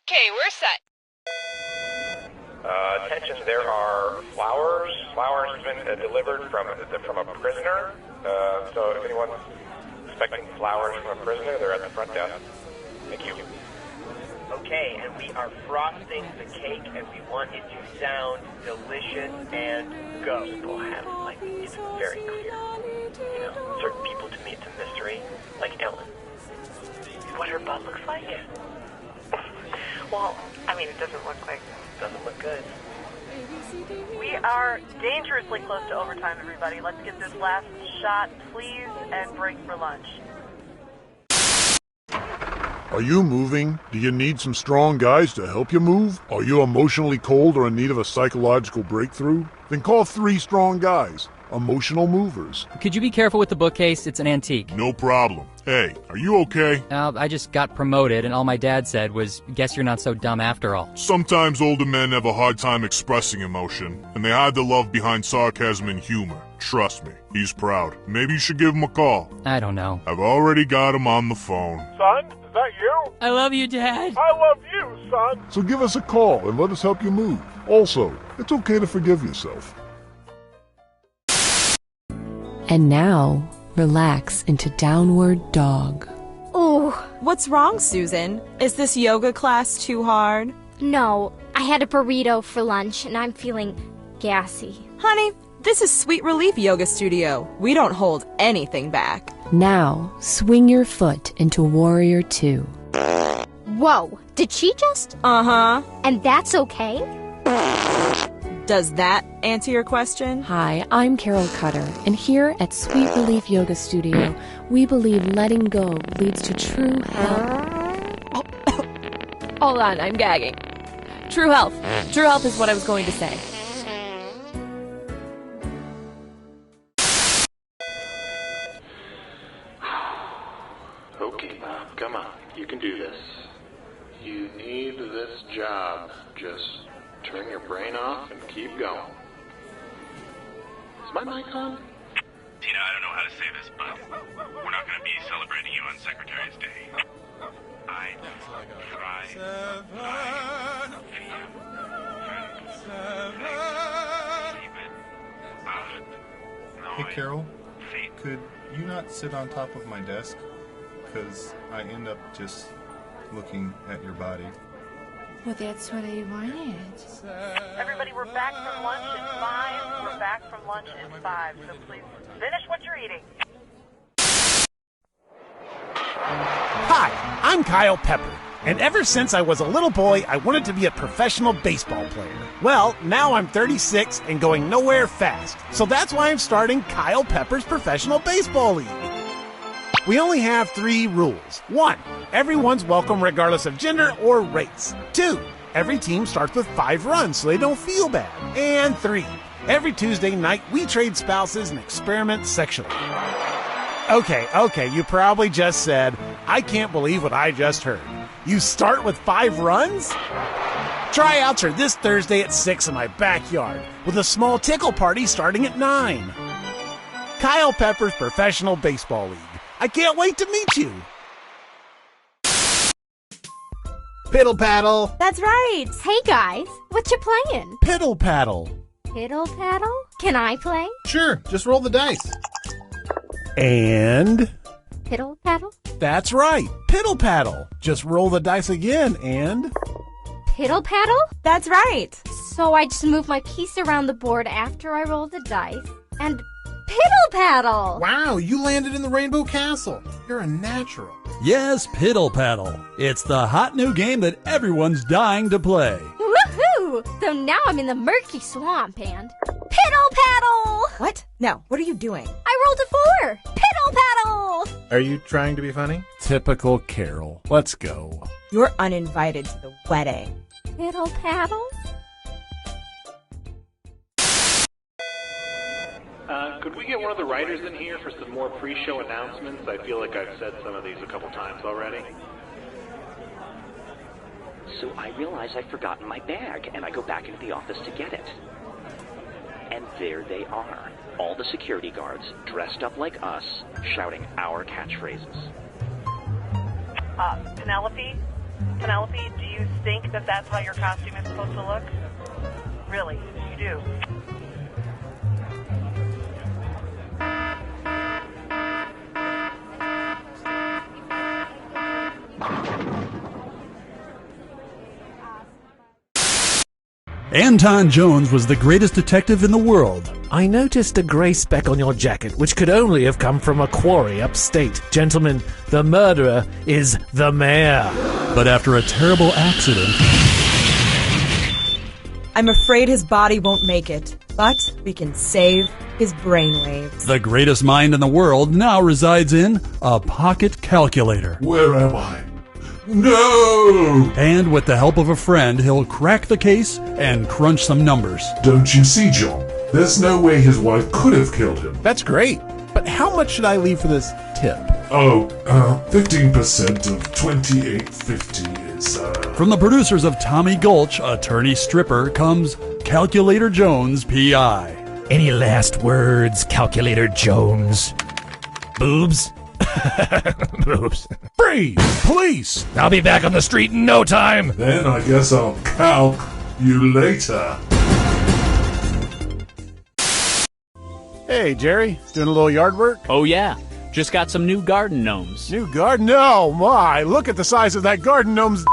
Okay, we're set. Attention, there are flowers. Flowers have been delivered from a prisoner. So if anyone's expecting flowers from a prisoner, they're at the front desk. Thank you. Okay, and we are frosting the cake, and we want it to sound delicious and go. People have, like, it's very clear. You know, certain people, to me, it's a mystery. Like Ellen. What her butt looks like? Well, I mean, it doesn't look like... Doesn't look good. We are dangerously close to overtime, everybody. Let's get this last shot, please, and break for lunch. Are you moving? Do you need some strong guys to help you move? Are you emotionally cold or in need of a psychological breakthrough? Then call 3 strong guys. Emotional movers. Could you be careful with the bookcase? It's an antique. No problem. Hey, are you okay? I just got promoted, and all my dad said was, guess you're not so dumb after all. Sometimes older men have a hard time expressing emotion, and they hide the love behind sarcasm and humor. Trust me, he's proud. Maybe you should give him a call. I don't know. I've already got him on the phone. Son, is that you? I love you, Dad. I love you, son. So give us a call and let us help you move. Also, it's okay to forgive yourself. And now, relax into downward dog. Ooh. What's wrong, Susan? Is this yoga class too hard? No, I had a burrito for lunch and I'm feeling gassy. Honey, this is Sweet Relief Yoga Studio. We don't hold anything back. Now, swing your foot into Warrior 2. Whoa, did she just? Uh-huh. And that's okay? Does that answer your question? Hi, I'm Carol Cutter, and here at Sweet Relief Yoga Studio, we believe letting go leads to true health. Hold on, I'm gagging. True health. True health is what I was going to say. Okay, Bob, come on. You can do this. You need this job. Just turn your brain off and keep going. Is my mic on? Tina, I don't know how to say this, but we're not going to be celebrating you on Secretary's Day. I Hey, Carol, could you not sit on top of my desk? Because I end up just looking at your body. Well, that's what I wanted. Everybody, we're back from lunch in 5. We're back from lunch in 5, so please finish what you're eating. Hi, I'm Kyle Pepper, and ever since I was a little boy, I wanted to be a professional baseball player. Well, now I'm 36 and going nowhere fast, so that's why I'm starting Kyle Pepper's Professional Baseball League. We only have 3 rules. 1, everyone's welcome regardless of gender or race. 2, every team starts with 5 runs so they don't feel bad. And 3, every Tuesday night we trade spouses and experiment sexually. Okay, you probably just said, I can't believe what I just heard. You start with 5 runs? Tryouts are this Thursday at 6 in my backyard, with a small tickle party starting at 9. Kyle Pepper's Professional Baseball League. I can't wait to meet you. Piddle paddle. That's right. Hey guys, what you playing? Piddle paddle. Piddle paddle? Can I play? Sure, just roll the dice. And? Piddle paddle? That's right. Piddle paddle. Just roll the dice again and? Piddle paddle? That's right. So I just move my piece around the board after I roll the dice and piddle paddle. Wow, you landed in the Rainbow Castle. You're a natural. Yes, Piddle Paddle. It's the hot new game that everyone's dying to play. Woohoo! So now I'm in the murky swamp and piddle paddle! What? No, what are you doing? I rolled a 4! Piddle paddle! Are you trying to be funny? Typical Carol. Let's go. You're uninvited to the wedding. Piddle paddle? Could we get one of the writers in here for some more pre-show announcements? I feel like I've said some of these a couple times already. So I realize I've forgotten my bag, and I go back into the office to get it. And there they are, all the security guards, dressed up like us, shouting our catchphrases. Penelope, Penelope, do you think that that's how your costume is supposed to look? Really? You do? Anton Jones was the greatest detective in the world. I noticed a grey speck on your jacket, which could only have come from a quarry upstate. Gentlemen, the murderer is the mayor. But after a terrible accident... I'm afraid his body won't make it, but we can save his brainwaves. The greatest mind in the world now resides in a pocket calculator. Where am I? No! And with the help of a friend, he'll crack the case and crunch some numbers. Don't you see, John? There's no way his wife could have killed him. That's great. But how much should I leave for this tip? 15% of $28.50 is, From the producers of Tommy Gulch, Attorney Stripper, comes Calculator Jones, P.I. Any last words, Calculator Jones? Boobs? Boobs. Freeze! Police! I'll be back on the street in no time. Then I guess I'll calc you later. Hey, Jerry. Doing a little yard work? Oh, yeah. Just got some new garden gnomes. New garden? Oh, my. Look at the size of that garden gnome's...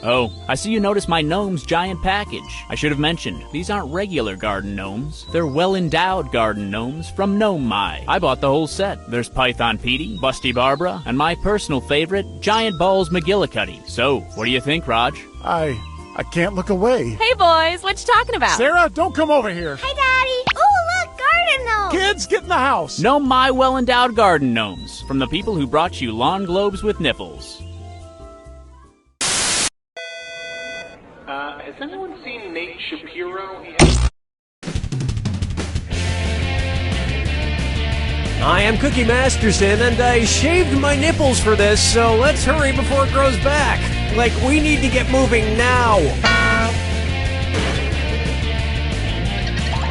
Oh, I see you noticed my gnome's giant package. I should have mentioned, these aren't regular garden gnomes. They're well-endowed garden gnomes from Gnome My. I bought the whole set. There's Python Petey, Busty Barbara, and my personal favorite, Giant Balls McGillicuddy. So, what do you think, Raj? I can't look away. Hey, boys, what you talking about? Sarah, don't come over here. Hi, Daddy. Oh, look, garden gnome. Kids, get in the house. Gnome My well-endowed garden gnomes from the people who brought you lawn globes with nipples. Has anyone seen Nate Shapiro? I am Cookie Masterson, and I shaved my nipples for this, so let's hurry before it grows back. Like, we need to get moving now.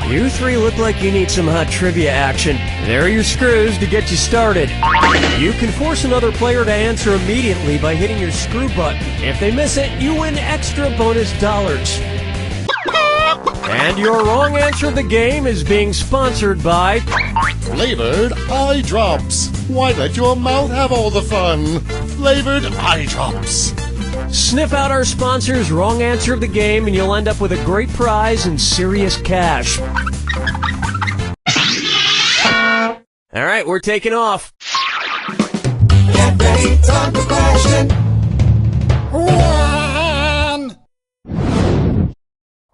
You three look like you need some hot trivia action. There are your screws to get you started. You can force another player to answer immediately by hitting your screw button. If they miss it, you win extra bonus dollars. And your wrong answer of the game is being sponsored by... Flavored eye drops. Why let your mouth have all the fun? Flavored eye drops. Sniff out our sponsor's wrong answer of the game and you'll end up with a great prize and serious cash. Alright, we're taking off. Get ready, time for question. 1.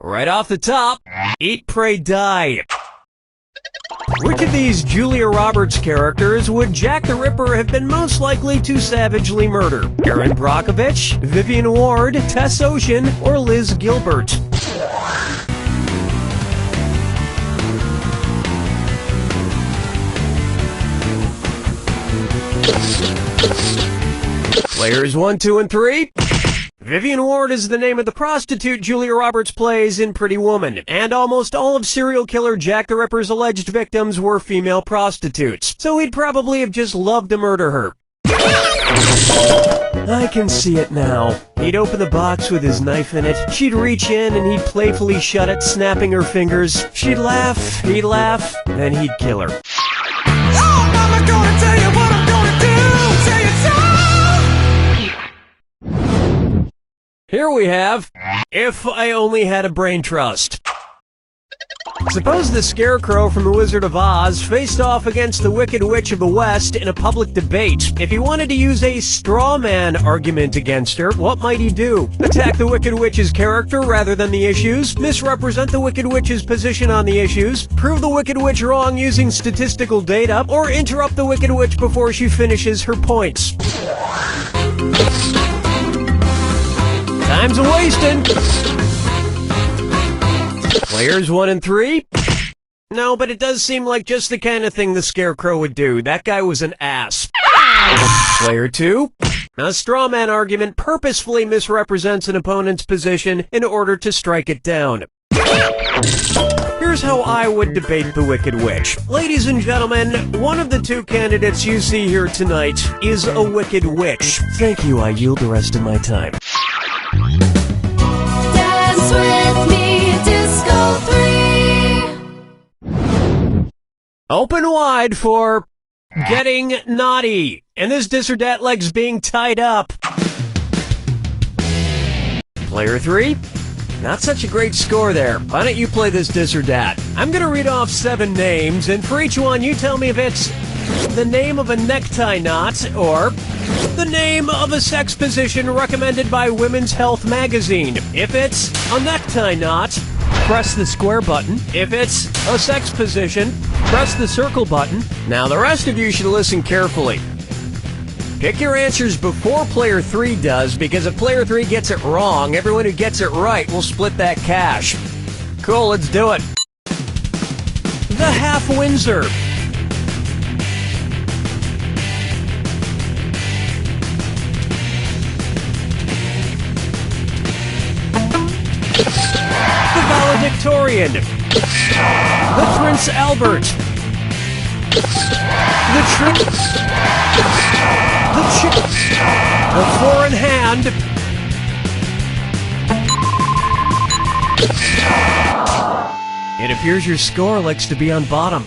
Right off the top, Eat, Pray, Die. Which of these Julia Roberts characters would Jack the Ripper have been most likely to savagely murder? Erin Brockovich, Vivian Ward, Tess Ocean, or Liz Gilbert? Players 1, 2, and 3. Vivian Ward is the name of the prostitute Julia Roberts plays in Pretty Woman, and almost all of serial killer Jack the Ripper's alleged victims were female prostitutes, so he'd probably have just loved to murder her. I can see it now. He'd open the box with his knife in it, she'd reach in and he'd playfully shut it, snapping her fingers. She'd laugh, he'd laugh, then he'd kill her. Oh, Mama, gonna tell you what I'm gonna do. Tell you so. Here we have, If I Only Had a Brain Trust. Suppose the Scarecrow from The Wizard of Oz faced off against the Wicked Witch of the West in a public debate. If he wanted to use a straw man argument against her, what might he do? Attack the Wicked Witch's character rather than the issues? Misrepresent the Wicked Witch's position on the issues? Prove the Wicked Witch wrong using statistical data? Or interrupt the Wicked Witch before she finishes her points? Time's a-wasting. Players 1 and 3? No, but it does seem like just the kind of thing the Scarecrow would do. That guy was an ass. Player 2? A straw man argument purposefully misrepresents an opponent's position in order to strike it down. Here's how I would debate the Wicked Witch. Ladies and gentlemen, one of the two candidates you see here tonight is a Wicked Witch. Thank you, I yield the rest of my time. with me, Disco 3. Open wide for getting naughty. And this dis or dat leg's being tied up. Player 3? Not such a great score there. Why don't you play this dis or dat? I'm gonna read off 7 names, and for each one you tell me if it's the name of a necktie knot or the name of a sex position recommended by Women's Health magazine. If it's a necktie knot, press the square button. If it's a sex position, press the circle button. Now the rest of you should listen carefully. Pick your answers before Player 3 does, because if Player 3 gets it wrong, everyone who gets it right will split that cash. Cool, let's do it. The Half Windsor. The Valedictorian. The Prince Albert. The Trick. The Chick. The Four in Hand. It appears your score likes to be on bottom.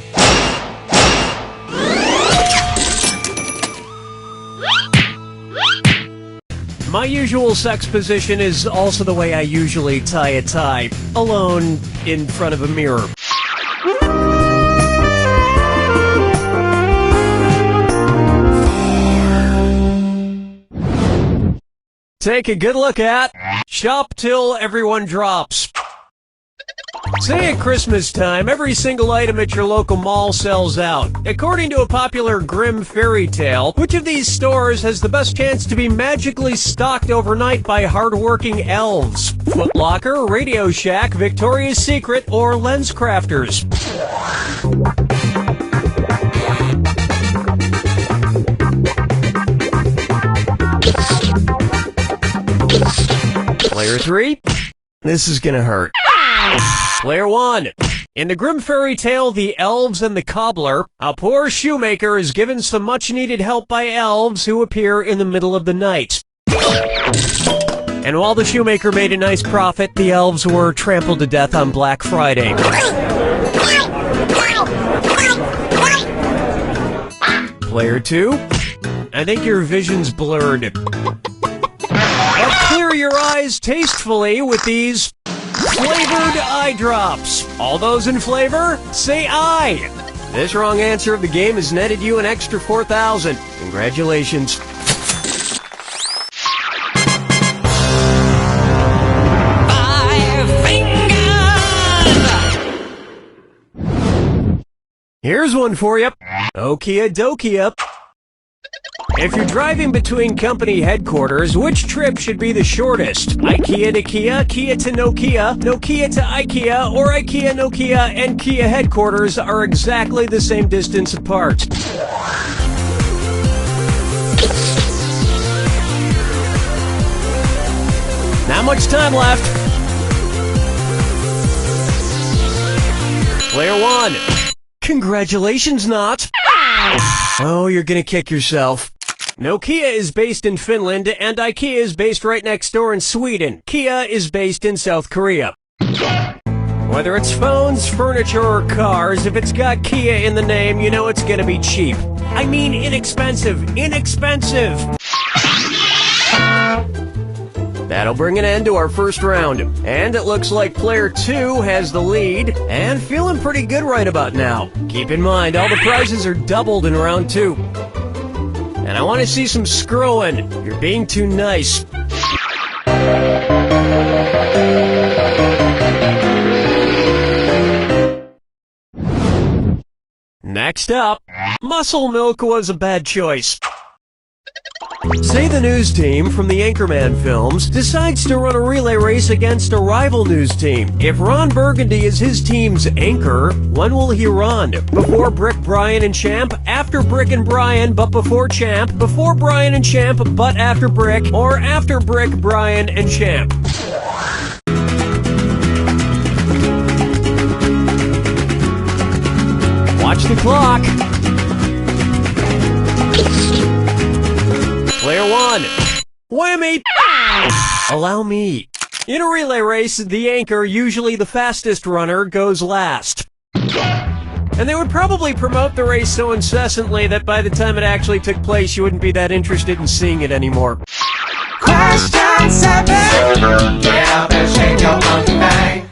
My usual sex position is also the way I usually tie a tie, alone in front of a mirror. Take a good look at Shop Till Everyone Drops. Say at Christmas time, every single item at your local mall sells out. According to a popular grim fairy tale, which of these stores has the best chance to be magically stocked overnight by hardworking elves? Foot Locker, Radio Shack, Victoria's Secret, or Lens Crafters? Player 3? This is gonna hurt. Player 1. In the grim fairy tale, The Elves and the Cobbler, a poor shoemaker is given some much-needed help by elves who appear in the middle of the night. And while the shoemaker made a nice profit, the elves were trampled to death on Black Friday. Player 2. I think your vision's blurred. Clear your eyes tastefully with these flavored eye drops. All those in flavor, say aye. This wrong answer of the game has netted you an extra 4,000. Congratulations. Here's one for you. Okia dokia. If you're driving between company headquarters, which trip should be the shortest? IKEA to Kia, Kia to Nokia, Nokia to IKEA, or IKEA, Nokia, and Kia headquarters are exactly the same distance apart. Not much time left. Player 1. Congratulations, not. Oh, you're gonna kick yourself. Nokia is based in Finland, and IKEA is based right next door in Sweden. Kia is based in South Korea. Whether it's phones, furniture, or cars, if it's got Kia in the name, you know it's gonna be cheap. I mean inexpensive. Inexpensive! That'll bring an end to our first round. And it looks like player 2 has the lead, and feeling pretty good right about now. Keep in mind, all the prizes are doubled in round 2. And I want to see some screwing. You're being too nice. Next up, muscle milk was a bad choice. Say the news team from the Anchorman films decides to run a relay race against a rival news team. If Ron Burgundy is his team's anchor, when will he run? Before Brick, Brian, and Champ? After Brick and Brian, but before Champ? Before Brian and Champ, but after Brick? Or after Brick, Brian, and Champ? Watch the clock. Player 1. Whammy! Allow me. In a relay race, the anchor, usually the fastest runner, goes last. And they would probably promote the race so incessantly that by the time it actually took place, you wouldn't be that interested in seeing it anymore. Question 7. Get up and shake your monkey bang.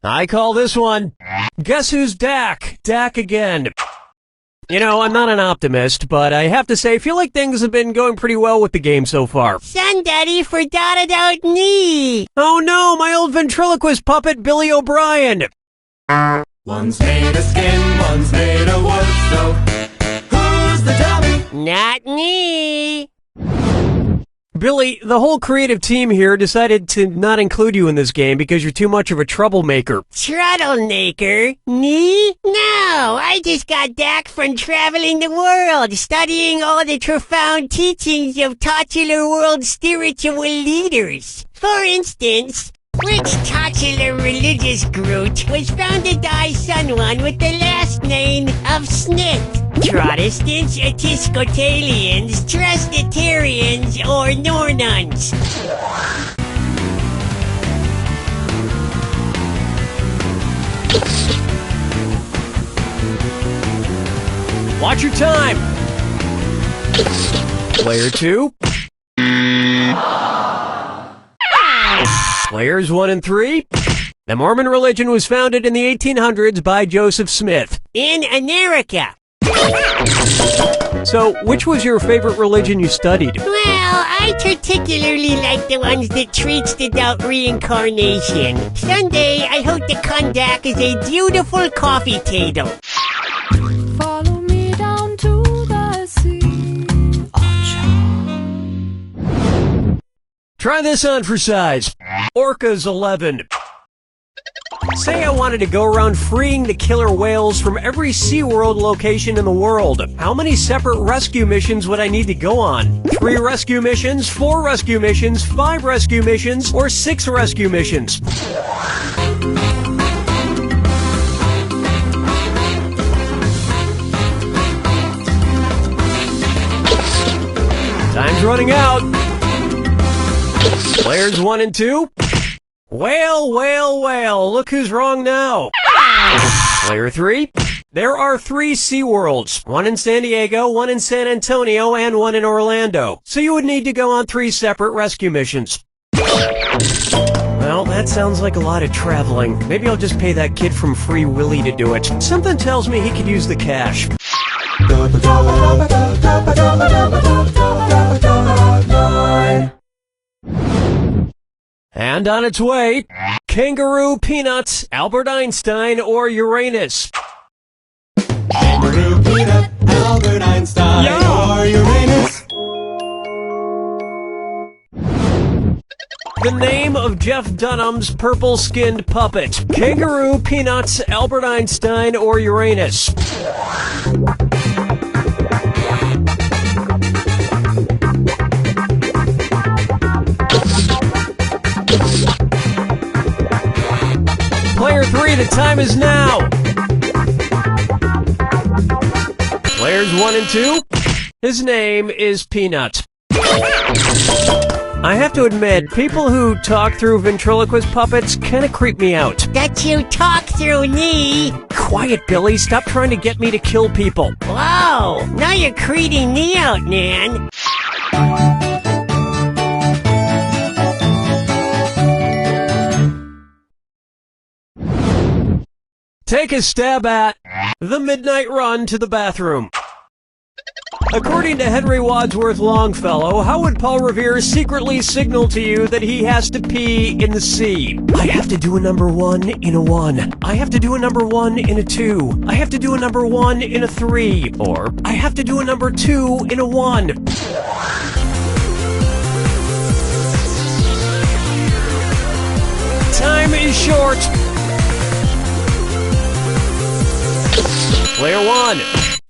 I call this one, Guess Who's Dak? Dak again. You know, I'm not an optimist, but I have to say, I feel like things have been going pretty well with the game so far. Son Daddy forgot about me. Oh no, my old ventriloquist puppet, Billy O'Brien. One's made of skin, one's made of wood, so who's the dummy? Not me. Billy, the whole creative team here decided to not include you in this game because you're too much of a troublemaker. Troublemaker? Me? No, I just got back from traveling the world, studying all the profound teachings of titular world spiritual leaders. For instance, which titular religious group was founded by someone with the last name of Smith? Protestants, Episcopalians, Presbyterians, or Nornuns? Watch your time. Player 2. Players 1 and 3. The Mormon religion was founded in the 1800s by Joseph Smith. In America. So, which was your favorite religion you studied? Well, I particularly like the ones that treats about reincarnation. Someday, I hope to come back as a beautiful coffee table. Follow me down to the sea. Try this on for size. Orcas 11. Say I wanted to go around freeing the killer whales from every SeaWorld location in the world. How many separate rescue missions would I need to go on? 3 rescue missions, 4 rescue missions, 5 rescue missions, or 6 rescue missions? Time's running out. Players 1 and 2. Whale, whale, whale. Look who's wrong now. Player 3. There are 3 SeaWorlds. 1 in San Diego, 1 in San Antonio, and 1 in Orlando. So you would need to go on 3 separate rescue missions. Well, that sounds like a lot of traveling. Maybe I'll just pay that kid from Free Willy to do it. Something tells me he could use the cash. And on its way, Kangaroo, Peanuts, Albert Einstein, or Uranus. Kangaroo, Peanut, Albert Einstein, or Uranus. The name of Jeff Dunham's purple-skinned puppet. Kangaroo, Peanuts, Albert Einstein, or Uranus. Player 3, the time is now. Players 1 and 2, his name is Peanut. I have to admit, people who talk through ventriloquist puppets kind of creep me out. That you talk through me. Quiet, Billy. Stop trying to get me to kill people. Whoa, now you're creeping me out, man. Take a stab at the midnight run to the bathroom. According to Henry Wadsworth Longfellow, how would Paul Revere secretly signal to you that he has to pee in the sea? I have to do a number 1 in a 1. I have to do a number 1 in a 2. I have to do a number 1 in a 3. Or, I have to do a number 2 in a 1. Time is short. Player 1.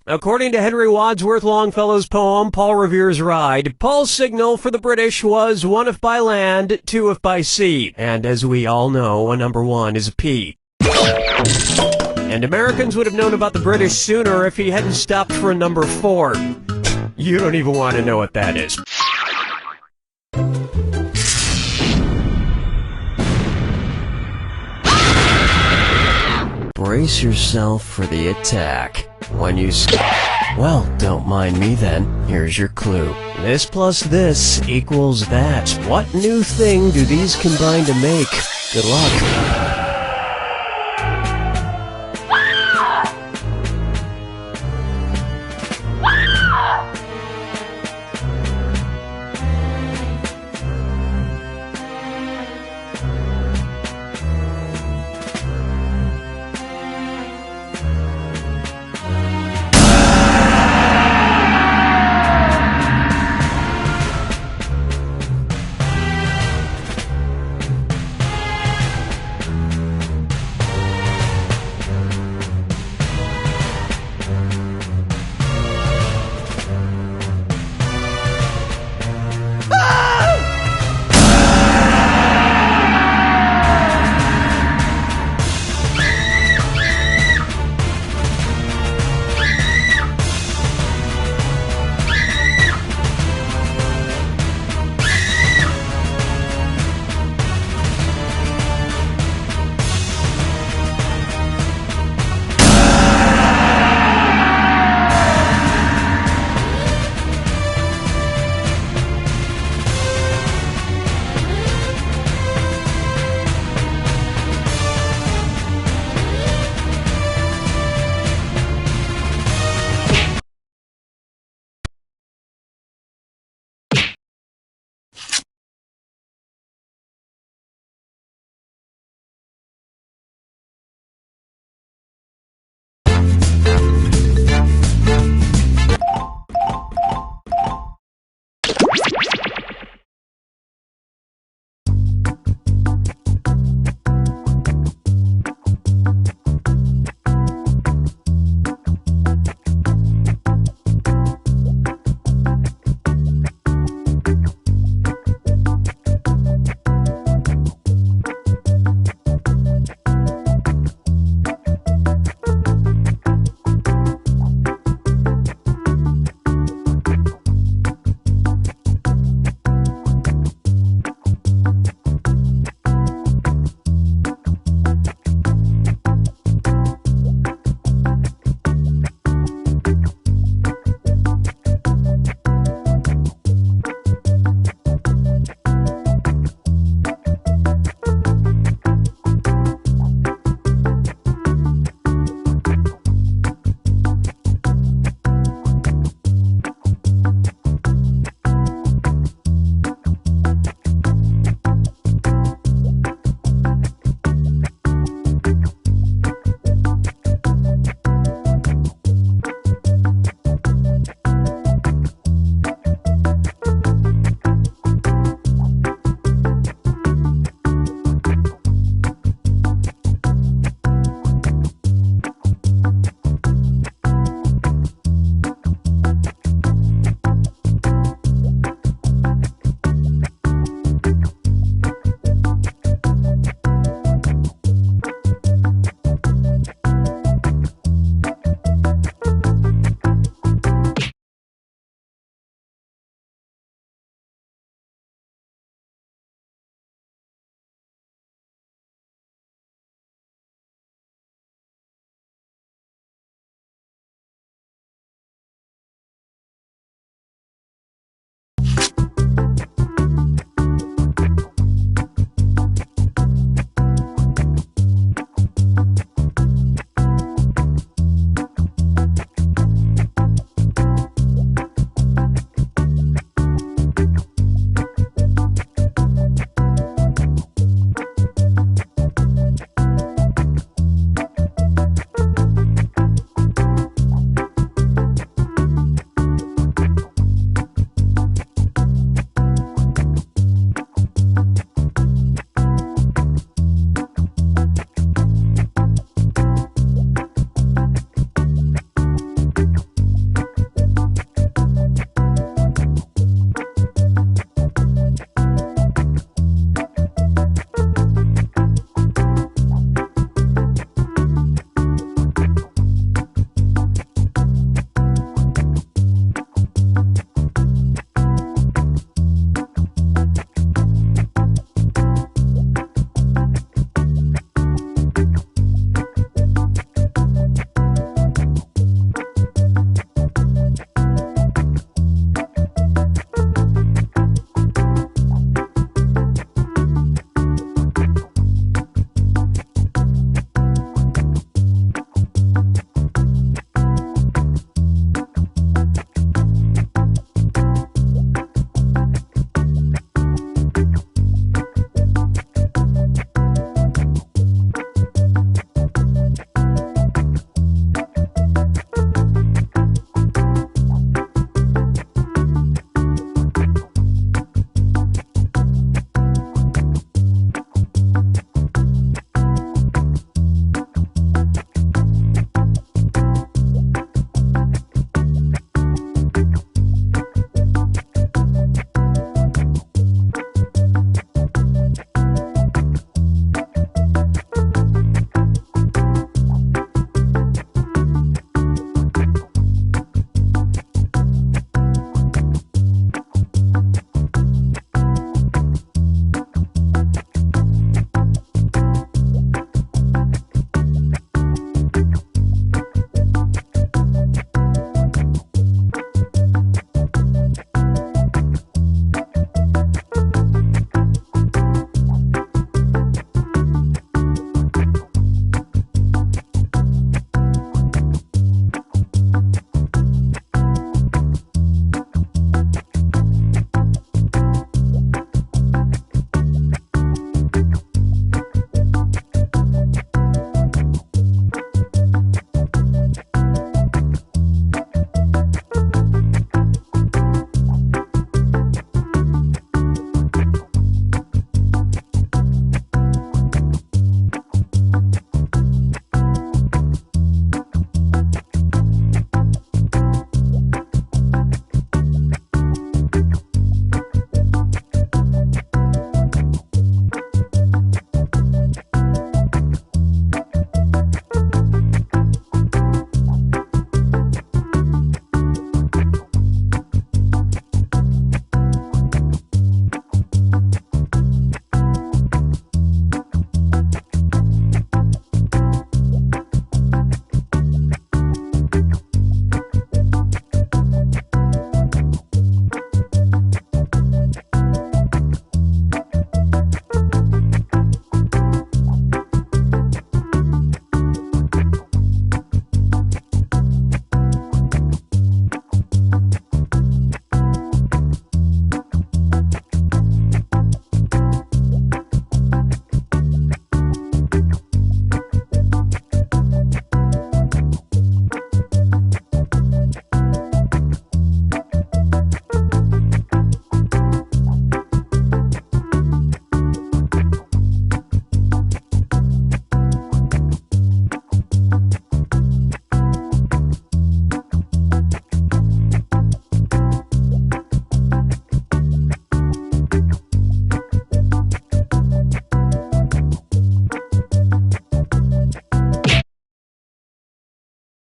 According to Henry Wadsworth Longfellow's poem, Paul Revere's Ride, Paul's signal for the British was 1 if by land, 2 if by sea. And as we all know, a number 1 is a P. And Americans would have known about the British sooner if he hadn't stopped for a number 4. You don't even want to know what that is. brace yourself for the attack. When you well, don't mind me then. Here's your clue. This plus this equals that. What new thing do these combine to make? Good luck.